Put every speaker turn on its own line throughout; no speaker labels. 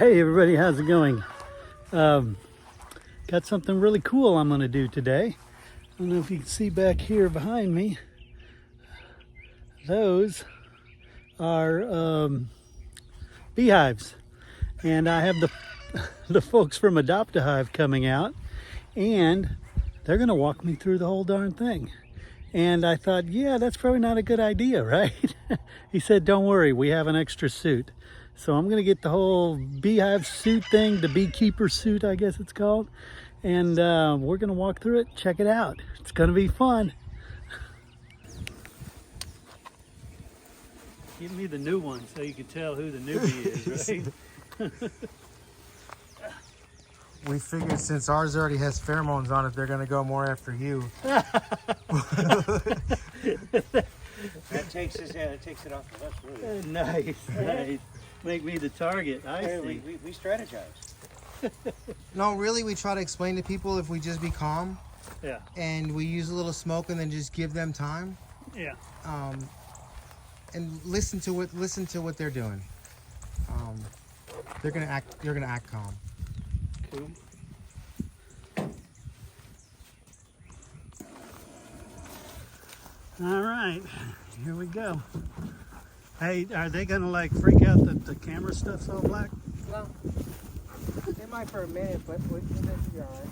Hey everybody, how's it going? Got something really cool I'm going to do today. I don't know if you can see back here behind me. Those are beehives. And I have the folks from Adopt-A-Hive coming out, and they're going to walk me through the whole darn thing. And I thought, yeah, that's probably not a good idea, right? He said, don't worry, we have an extra suit. So I'm going to get the whole beehive suit thing, the beekeeper suit, I guess it's called. And we're going to walk through it, check it out. It's going to be fun. Give me the new one so you can tell who the newbie is, right?
We figured since ours already has pheromones on it, they're going to go more after you.
That takes it off the list, really.
Nice, nice. Make me the target. I see.
We strategize.
No, really, we try to explain to people if we just be calm.
Yeah.
And we use a little smoke and then just give them time.
Yeah.
And listen to what they're doing. You're gonna act calm.
Cool. All right, here we go. Hey, are they gonna like freak out that the camera stuff's all black?
No. They might for a minute, but they should be all right.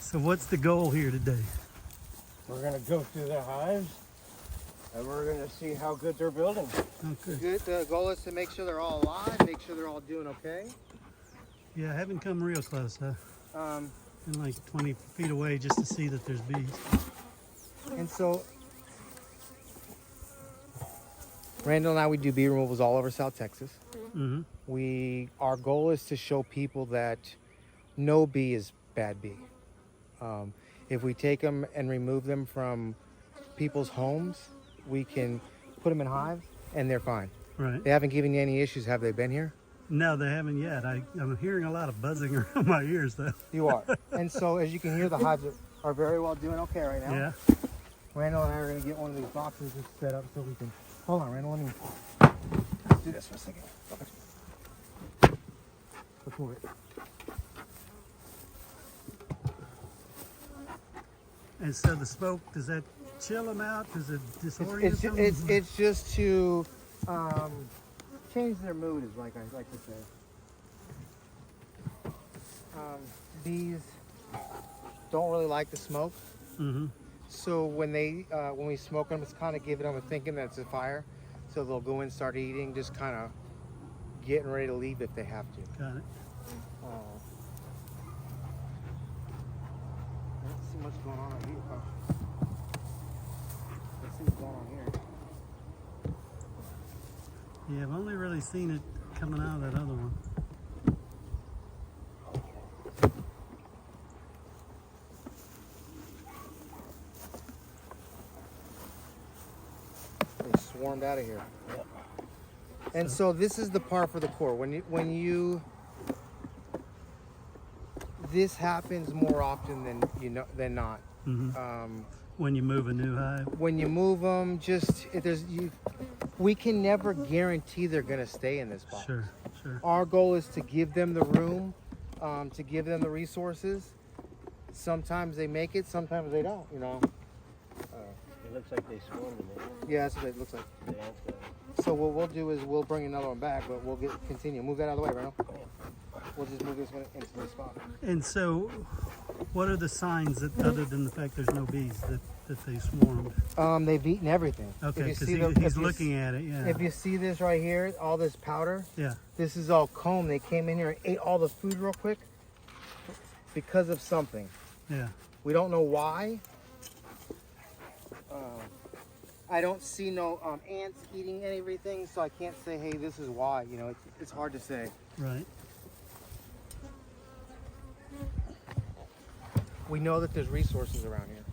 So what's the goal here today?
We're going to go through the hives, and we're going to see how good they're building.
Okay.
The goal is to make sure they're all alive, make sure they're all doing okay.
Yeah, I haven't come real close, huh?
Um,
Been like 20 feet away just to see that there's bees.
And so, Randall and I, we do bee removals all over South Texas.
Mm-hmm.
Our goal is to show people that no bee is bad bee. If we take them and remove them from people's homes, we can put them in hives and they're fine.
Right.
They haven't given you any issues, have they been here?
No, they haven't yet. I'm hearing a lot of buzzing around my ears, though.
You are. And so, as you can hear, the hives are very well doing okay right now.
Yeah.
Randall and I are going to get one of these boxes just set up so we can... Hold on, Randall, let me do this for a second. Let's move it.
And so the smoke, does that chill them out? Does it disorient them?
It's just to change their mood, is like I like to say. Bees don't really like the smoke.
Mm-hmm.
So when we smoke them, it's kind of giving them a thinking that it's a fire. So they'll go in, start eating, just kind of getting ready to leave if they have to.
Got it.
I don't see much going on right here. Let's see what's going on here.
Yeah, I've only really seen it coming out of that other one.
They swarmed out of here. Yep. And so this is the part for the core. This happens more often than not.
Mm-hmm. When you move a new hive.
When you move them, we can never guarantee they're going to stay in this box.
Sure, sure.
Our goal is to give them the room, to give them the resources. Sometimes they make it, sometimes they don't.
It looks like they swarmed in there.
Yeah, that's what it looks like.
Yeah.
So what we'll do is we'll bring another one back, but we'll continue. Move that out of the way, Randall. We'll just move this one into the spot.
And so, what are the signs that, other than the fact there's no bees, that they swarmed?
They've eaten everything.
Okay, because he's looking at it, yeah.
If you see this right here, all this powder,
yeah,
this is all comb. They came in here and ate all the food real quick because of something.
yeah.
We don't know why. I don't see no ants eating everything, so I can't say, hey, this is why. It's hard to say.
Right.
We know that there's resources around here.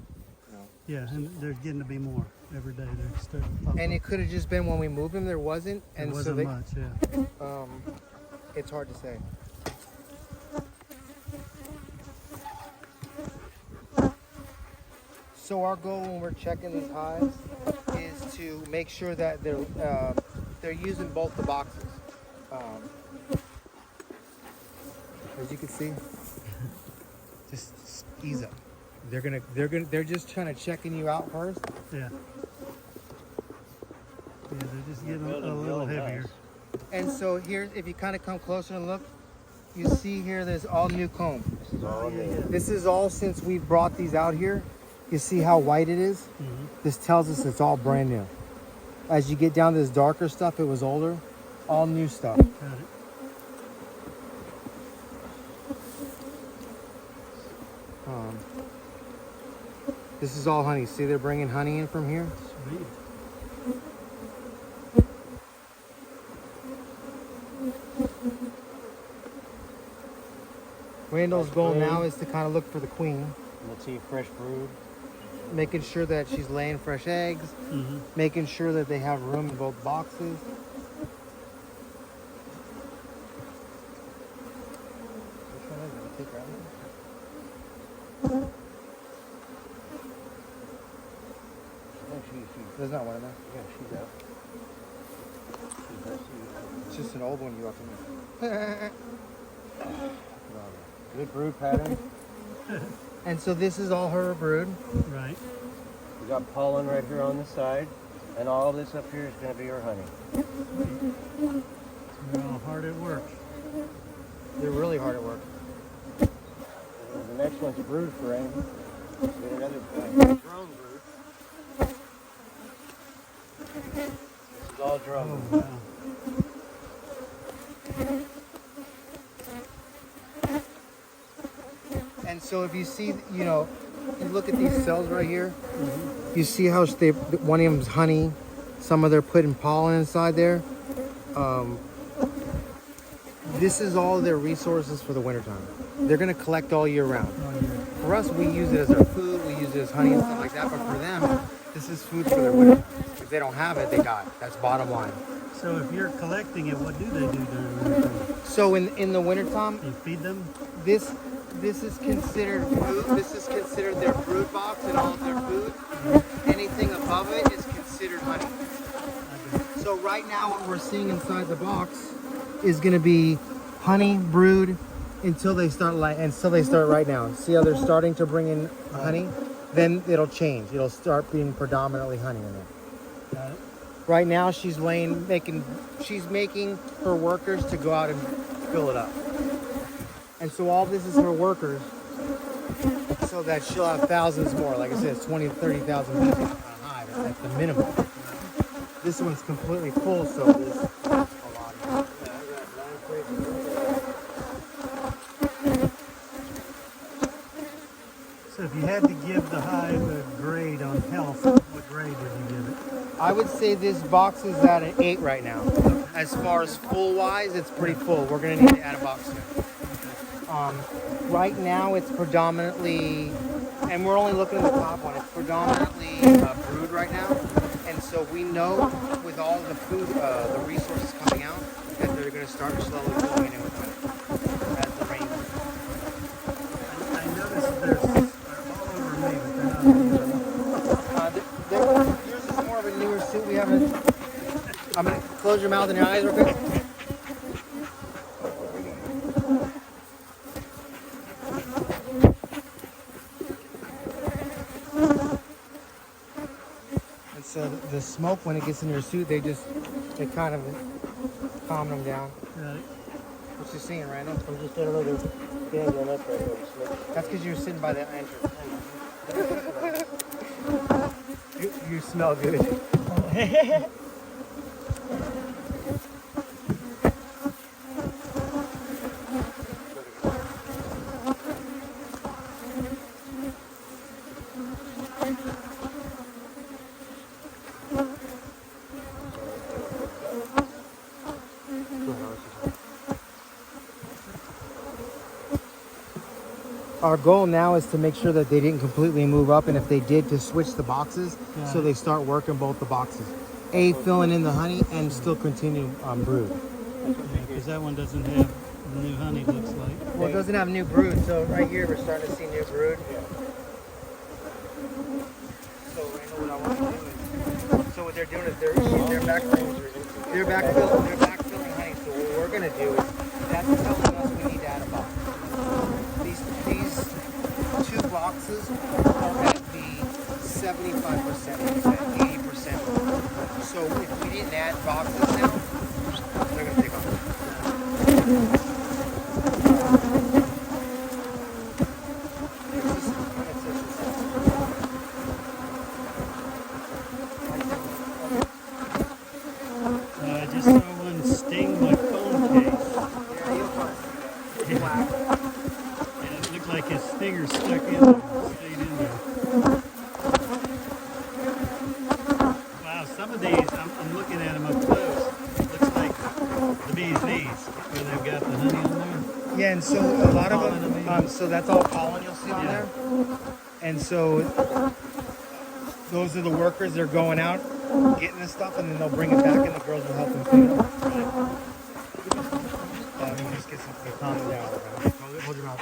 Yeah, and there's getting to be more every day. They're starting to pop
And
up.
it could have just been when we moved them, there wasn't.
There
And
wasn't
so
much, yeah.
It's hard to say. So our goal when we're checking these hives is to make sure that they're using both the boxes. As you can see, just ease up. They're just trying to checking you out first.
Yeah. Yeah, they're just getting a little heavier.
And so here, if you kind of come closer and look, you see here there's all new comb.
This is all new.
This is all since we've brought these out here. You see how white it is?
Mm-hmm.
This tells us it's all brand new. As you get down to this darker stuff, it was older. All new stuff.
Got it.
This is all honey. See, they're bringing honey in from here.
Sweet.
Randall's goal now is to kind of look for the queen,
Let's see fresh brood.
making sure that she's laying fresh eggs,
Mm-hmm.
making sure that they have room in both boxes. Which one is it? Take her out. There's not one in there.
Yeah, she's out.
It's just an old one you left in there.
Good brood pattern.
And so this is all her brood.
Right.
We got pollen right here on the side, and all this up here is going to be her honey.
They're all hard at work.
They're really hard at work.
And the next one's a brood frame. Get another drone brood. This is all drone.
Oh, wow.
And so if you see, you know, you look at these cells right here, you see how one of them's honey, some of they're putting pollen inside there. This is all their resources for the wintertime. They're gonna collect all year round.
Oh, yeah.
For us, we use it as our food, we use it as honey and stuff like that, but for them, this is food for their winter. If they don't have it, they die. That's bottom line.
So if you're collecting it, what do they do during the winter?
So in the wintertime,
You feed them?
this is considered food. This is considered their brood box and all of their food. Anything above it is considered honey. So right now what we're seeing inside the box is going to be honey, brood, until they start right now. See how they're starting to bring in honey? Then it'll change. It'll start being predominantly honey in there.
Got it.
Right now she's making her workers to go out and fill it up. And so all this is her workers so that she'll have thousands more. Like I said, it's 20 to 30,000 bees on a hive at the minimum. This one's completely full, so there's a lot.
So if you had to give the hive a grade on health, what grade would you give it?
I would say this box is at an 8 right now. As far as full-wise, it's pretty full. We're going to need to add a box soon. Right now, it's predominantly, and we're only looking at the top one, it's predominantly brood right now. And so we know with all the food, the resources coming out, that they're going to start slowly filling in with honey as the rain.
I noticed they're all over me, but they're not.
Yours is more of a newer suit. We haven't. I'm going to close your mouth and your eyes real quick. So the smoke, when it gets in your suit, they kind of calm them down.
Right.
What you seeing, Randall?
I'm just got another thing going up right there.
That's because you're sitting by the entrance. you smell good. Our goal now is to make sure that they didn't completely move up, and if they did, to switch the boxes so they start working both the boxes. Filling in the honey and still continue brood.
Because that one doesn't have the new honey, looks like.
Well, it doesn't have new brood, so right here we're starting to see new brood. they're doing is they're backfilling honey. So what we're gonna do is that's telling us we need to add a box. These 2 boxes are at the 75%, 80%. So if we didn't add boxes now, they're gonna take off.
Just saw one sting my phone case.
Yeah, you'll find it. Wow.
And it looked like his stinger stuck in there, stayed in there. Wow, some of these, I'm looking at them up close. Looks like the bee's knees, where they've got the honey on there.
Yeah, and so a lot of them, so that's all pollen you'll see on there. And so those are the workers. They're going out, getting this stuff, and then they'll bring it back, and the girls will help them clean it up. Let me just get something to calm it down. Hold your mouth.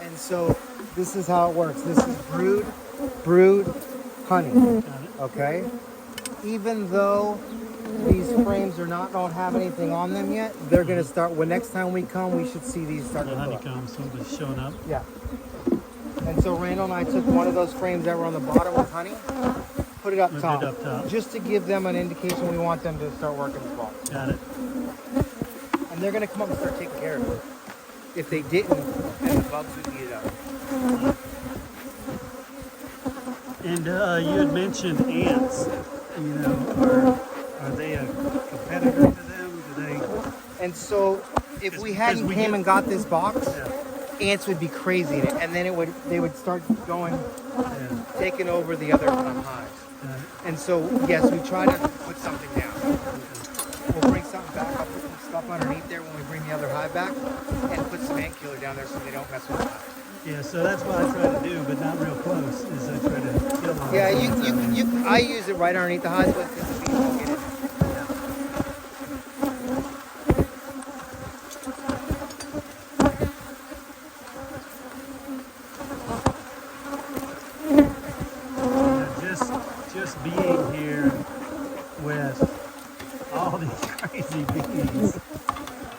And so this is how it works. This is brood, honey. Okay? Even though these frames don't have anything on them yet, they're gonna start. When next time we come, we should see these start
The
to fill up.
honeycomb sort of showing up.
Yeah. And so Randall and I took one of those frames that were on the bottom with honey, put it up
Moved
top,
it up top.
just to give them an indication we want them to start working as well.
Got it.
And they're gonna come up and start taking care of it. If they didn't, then the bugs would eat it up.
And you had mentioned ants. You know, are they a competitor to them? Do they?
And so if we hadn't
we
came
get-
and got this box,
Yeah.
ants would be crazy in it, and then they would start going,
Yeah.
taking over the other hives.
Got it.
And so yes, we try to put something down. We'll bring something back. I'll put some stuff underneath there when we bring the other hive back, and put some ant killer down there so they don't mess with the hive.
Yeah, so that's what I try to do, but not real close. Is I try to kill them.
Yeah, I use it right underneath the hive because the bees won't get it.
Just being here with all these crazy bees,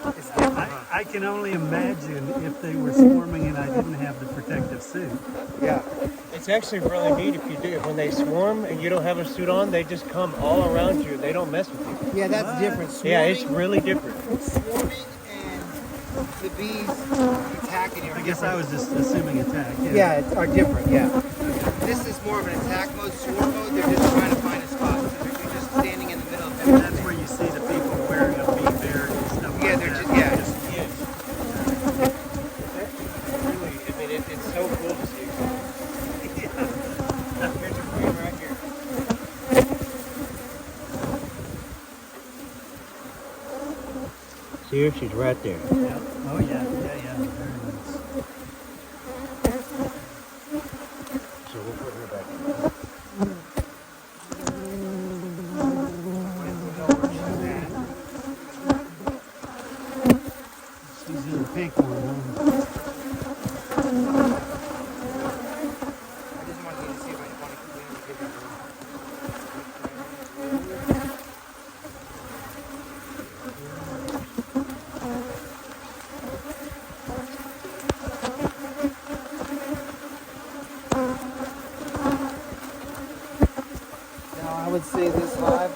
It's different, huh?
I can only imagine if they were swarming and I didn't have the protective suit.
Yeah.
It's actually really neat if you do. When they swarm and you don't have a suit on, they just come all around you. They don't mess with you.
Yeah, that's
What?
different.
Yeah, it's really different.
Swarming and the bees attacking you.
I guess I was just assuming attack.
Yeah, are different. Yeah. This is more of an attack mode, swarm mode. They're just trying to find a spot. So you're just standing in the middle of
And
it.
that's where you see the people wearing a bee bear and stuff
Yeah,
like
they're
that.
just
Really, I mean, it's so cool to see. Here's your queen right here. See her? She's right there.
Yeah. Oh yeah, yeah, yeah. Very nice.
So we'll put her back in.
She's in the pink one, huh?
I just wanted you to see if I want to give you Now I would say this hive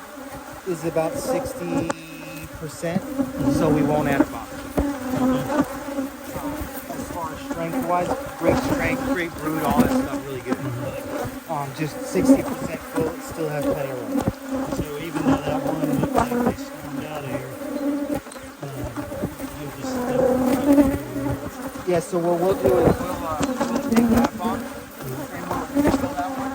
is about 60%, so we won't add a box. As far as strength-wise, great strength, great brood, all that stuff, really good. Just 60% full, it still has plenty of room.
So even though that one looked like they stormed out of here, you'll just
Yeah, so what we'll do is we'll take that box and we'll fill that one.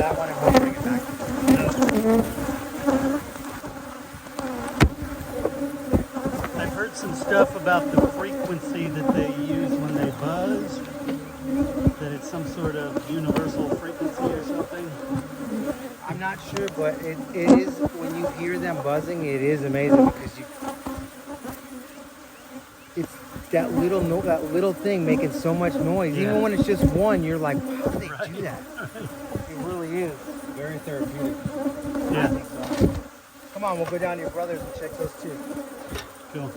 that one and we'll bring it back.
I've heard some stuff about the frequency that they use when they buzz, that it's some sort of universal frequency or something.
I'm not sure, but it is, when you hear them buzzing, it is amazing because it's that little note, that little thing making so much noise.
Yeah.
Even when it's just one, you're like, how do they
Right.
do that? It really is very therapeutic.
Yeah.
I think so. Come on, we'll go down to your brother's and check those too.
Cool.